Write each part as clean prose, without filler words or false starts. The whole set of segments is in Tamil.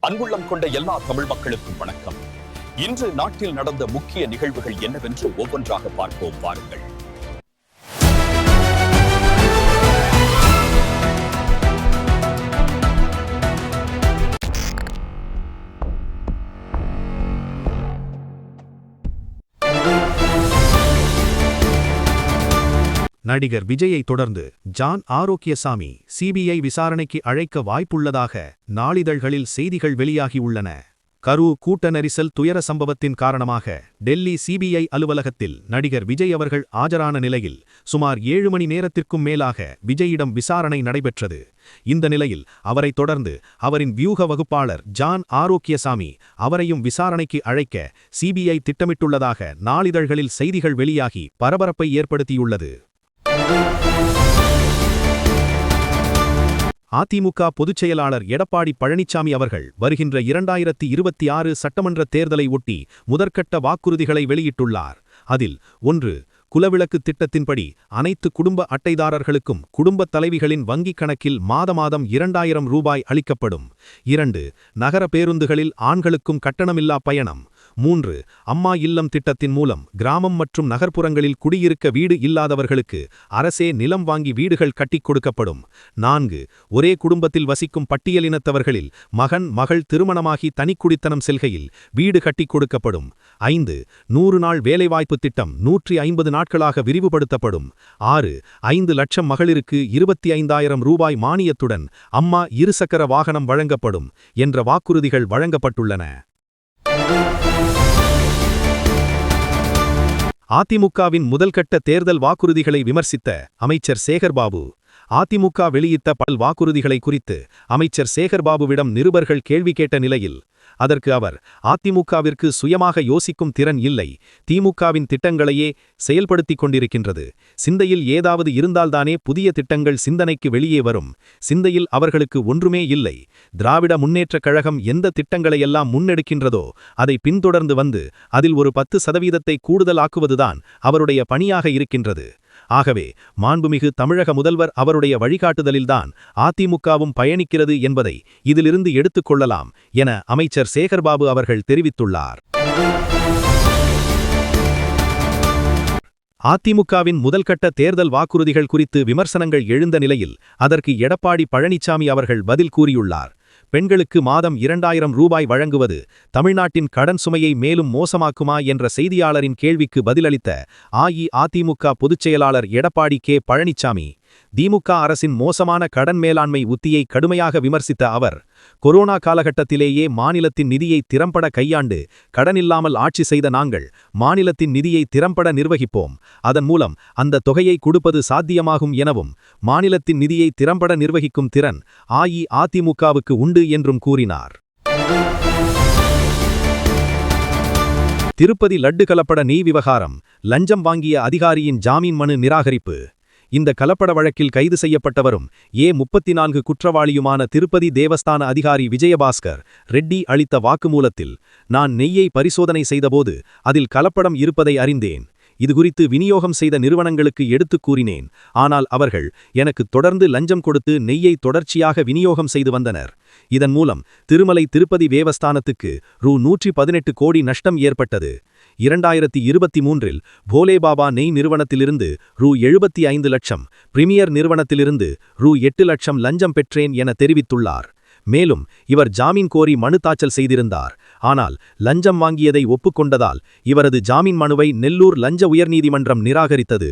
அன்புள்ளம் கொண்ட எல்லா தமிழ் மக்களுக்கும் வணக்கம். இன்று நாட்டில் நடந்த முக்கிய நிகழ்வுகள் என்னவென்று ஒவ்வொன்றாக பார்ப்போம் வாருங்கள். நடிகர் விஜயை தொடர்ந்து ஜான் ஆரோக்கியசாமி சிபிஐ விசாரணைக்கு அழைக்க வாய்ப்புள்ளதாக நாளிதழ்களில் செய்திகள் வெளியாகியுள்ளன. கரூர் கூட்ட நெரிசல் துயர சம்பவத்தின் காரணமாக டெல்லி சிபிஐ அலுவலகத்தில் நடிகர் விஜய் அவர்கள் ஆஜரான நிலையில் சுமார் 7 மணி நேரத்திற்கும் மேலாக விஜயிடம் விசாரணை நடைபெற்றது. இந்த நிலையில் அவரை தொடர்ந்து அவரின் வியூக வகுப்பாளர் ஜான் ஆரோக்கியசாமி அவரையும் விசாரணைக்கு அழைக்க சிபிஐ திட்டமிட்டுள்ளதாக நாளிதழ்களில் செய்திகள் வெளியாகி பரபரப்பை ஏற்படுத்தியுள்ளது. அதிமுக பொதுச் செயலாளர் எடப்பாடி பழனிசாமி அவர்கள் வருகின்ற 2026 சட்டமன்ற தேர்தலை ஒட்டி முதற்கட்ட வாக்குறுதிகளை வெளியிட்டுள்ளார். அதில் 1. குலவிளக்கு திட்டத்தின்படி அனைத்து குடும்ப அட்டைதாரர்களுக்கும் குடும்பத் தலைவிகளின் வங்கிக் கணக்கில் மாதம் 2000 ரூபாய் அளிக்கப்படும். 2. நகர பேருந்துகளில் ஆண்களுக்கும் கட்டணமில்லா பயணம். 3. அம்மா இல்லம் திட்டத்தின் மூலம் கிராமம் மற்றும் நகர்ப்புறங்களில் குடியிருக்க வீடு இல்லாதவர்களுக்கு அரசே நிலம் வாங்கி வீடுகள் கட்டிக் கொடுக்கப்படும். 4. ஒரே குடும்பத்தில் வசிக்கும் பட்டியலினத்தவர்களில் மகன் மகள் திருமணமாகி தனிக்குடித்தனம் செல்கையில் வீடு கட்டிக் கொடுக்கப்படும். 5. 100 நாள் வேலைவாய்ப்பு திட்டம் 150 நாட்களாக விரிவுபடுத்தப்படும். 6. 5 லட்சம் மகளிருக்கு 25,000 ரூபாய் மானியத்துடன் அம்மா இருசக்கர வாகனம் வழங்கப்படும் என்ற வாக்குறுதிகள் வழங்கப்பட்டுள்ளன. அதிமுகவின் முதல்கட்ட தேர்தல் வாக்குறுதிகளை விமர்சித்த அமைச்சர் சேகர்பாபு. அதிமுக வெளியிட்ட பல் வாக்குறுதிகளை குறித்து அமைச்சர் சேகர்பாபுவிடம் நிருபர்கள் கேள்வி கேட்ட நிலையில் அதற்கு அவர், அதிமுகவிற்கு சுயமாக யோசிக்கும் திறன் இல்லை, திமுகவின் திட்டங்களையே செயல்படுத்திக் கொண்டிருக்கின்றது. சிந்தையில் ஏதாவது இருந்தால்தானே புதிய திட்டங்கள் சிந்தனைக்கு வெளியே வரும். சிந்தையில் அவர்களுக்கு ஒன்றுமே இல்லை. திராவிட முன்னேற்றக் கழகம் எந்த திட்டங்களையெல்லாம் முன்னெடுக்கின்றதோ அதை பின்தொடர்ந்து வந்து அதில் ஒரு 10% கூடுதலாக்குவதுதான் அவருடைய பணியாக இருக்கின்றது. ஆகவே மாண்புமிகு தமிழக முதல்வர் அவருடைய வழிகாட்டுதலில்தான் அதிமுகவும் பயணிக்கிறது என்பதை இதிலிருந்து எடுத்துக்கொள்ளலாம் என அமைச்சர் சேகர்பாபு அவர்கள் தெரிவித்துள்ளார். அதிமுகவின் முதல்கட்ட தேர்தல் வாக்குறுதிகள் குறித்து விமர்சனங்கள் எழுந்த நிலையில் அதற்கு எடப்பாடி பழனிசாமி அவர்கள் பதில் கூறியுள்ளார். பெண்களுக்கு மாதம் 2000 ரூபாய் வழங்குவது தமிழ்நாட்டின் கடன் சுமையை மேலும் மோசமாக்குமா என்ற செய்தியாளரின் கேள்விக்கு பதிலளித்த அஇஅதிமுக பொதுச் செயலாளர் எடப்பாடி கே பழனிசாமி, திமுக அரசின் மோசமான கடன் மேலாண்மை உத்தியை கடுமையாக விமர்சித்த அவர், கொரோனா காலகட்டத்திலேயே மாநிலத்தின் நிதியை திறம்பட கையாண்டு கடனில்லாமல் ஆட்சி செய்த நாங்கள் மாநிலத்தின் நிதியை திறம்பட நிர்வகிப்போம், அதன் மூலம் அந்த தொகையை கொடுப்பது சாத்தியமாகும் எனவும் மாநிலத்தின் நிதியை திறம்பட நிர்வகிக்கும் திறன் அஇஅதிமுகவுக்கு உண்டு என்றும் கூறினார். திருப்பதி லட்டு கலப்பட நெய் விவகாரம், லஞ்சம் வாங்கிய அதிகாரியின் ஜாமீன் மனு நிராகரிப்பு. இந்த கலப்பட வழக்கில் கைது செய்யப்பட்டவரும் A34 குற்றவாளியுமான திருப்பதி தேவஸ்தான அதிகாரி விஜயபாஸ்கர் ரெட்டி அளித்த வாக்குமூலத்தில், நான் நெய்யை பரிசோதனை செய்தபோது அதில் கலப்படம் இருப்பதை அறிந்தேன். இதுகுறித்து விநியோகம் செய்த நிறுவனங்களுக்கு எடுத்துக் கூறினேன். ஆனால் அவர்கள் எனக்கு தொடர்ந்து லஞ்சம் கொடுத்து நெய்யை தொடர்ச்சியாக விநியோகம் செய்து வந்தனர். இதன் மூலம் திருமலை திருப்பதி தேவஸ்தானத்துக்கு ரூ. 118 கோடி நஷ்டம் ஏற்பட்டது. 2023இல் போலேபாபா நெய் நிறுவனத்திலிருந்து ரூ. 75 லட்சம், பிரிமியர் நிறுவனத்திலிருந்து ரூ. 8 லட்சம் லஞ்சம் பெற்றேன் என தெரிவித்துள்ளார். மேலும் இவர் ஜாமீன் கோரி மனு தாக்கல் செய்திருந்தார். ஆனால் லஞ்சம் வாங்கியதை ஒப்புக்கொண்டதால் இவரது ஜாமீன் மனுவை நெல்லூர் லஞ்ச உயர்நீதிமன்றம் நிராகரித்தது.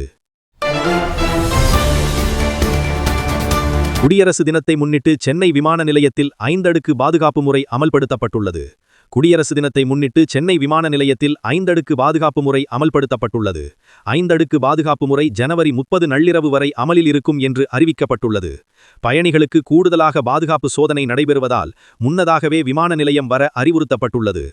குடியரசு தினத்தை முன்னிட்டு சென்னை விமான நிலையத்தில் 5 அடுக்கு பாதுகாப்பு முறை அமல்படுத்தப்பட்டுள்ளது. குடியரசு தினத்தை முன்னிட்டு சென்னை விமான நிலையத்தில் 5 அடுக்கு பாதுகாப்பு முறை அமல்படுத்தப்பட்டுள்ளது. 5 அடுக்கு பாதுகாப்பு முறை ஜனவரி 30 நள்ளிரவு வரை அமலில் இருக்கும் என்று அறிவிக்கப்பட்டுள்ளது. பயணிகளுக்கு கூடுதலாக பாதுகாப்பு சோதனை நடைபெறுவதால் முன்னதாகவே விமான நிலையம் வர அறிவுறுத்தப்பட்டுள்ளது.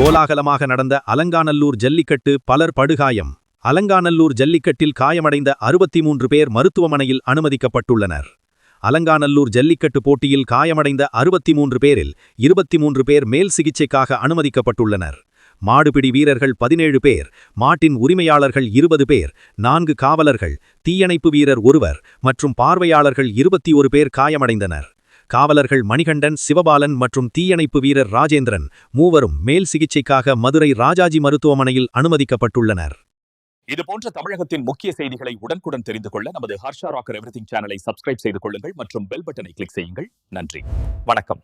கோலாகலமாக நடந்த அலங்காநல்லூர் ஜல்லிக்கட்டு, பலர் படுகாயம். அலங்காநல்லூர் ஜல்லிக்கட்டில் காயமடைந்த 63 பேர் மருத்துவமனையில் அனுமதிக்கப்பட்டுள்ளனர். அலங்காநல்லூர் ஜல்லிக்கட்டு போட்டியில் காயமடைந்த 63 பேரில் 23 பேர் மேல் சிகிச்சைக்காக அனுமதிக்கப்பட்டுள்ளனர். மாடுபிடி வீரர்கள் 17 பேர், மாட்டின் உரிமையாளர்கள் 20 பேர், 4 காவலர்கள், தீயணைப்பு வீரர் ஒருவர் மற்றும் பார்வையாளர்கள் 21 பேர் காயமடைந்தனர். காவலர்கள் மணிகண்டன், சிவபாலன் மற்றும் தீயணைப்பு வீரர் ராஜேந்திரன் மூவரும் மேல் சிகிச்சைக்காக மதுரை ராஜாஜி மருத்துவமனையில் அனுமதிக்கப்பட்டுள்ளனர். இதுபோன்ற தமிழகத்தின் முக்கிய செய்திகளை உடனுக்குடன் தெரிந்து கொள்ள நமது ஹர்ஷா ராக்கர் எவ்ரிதிங் சேனலை சப்ஸ்கிரைப் செய்து கொள்ளுங்கள் மற்றும் பெல் பட்டனை கிளிக் செய்யுங்கள். நன்றி, வணக்கம்.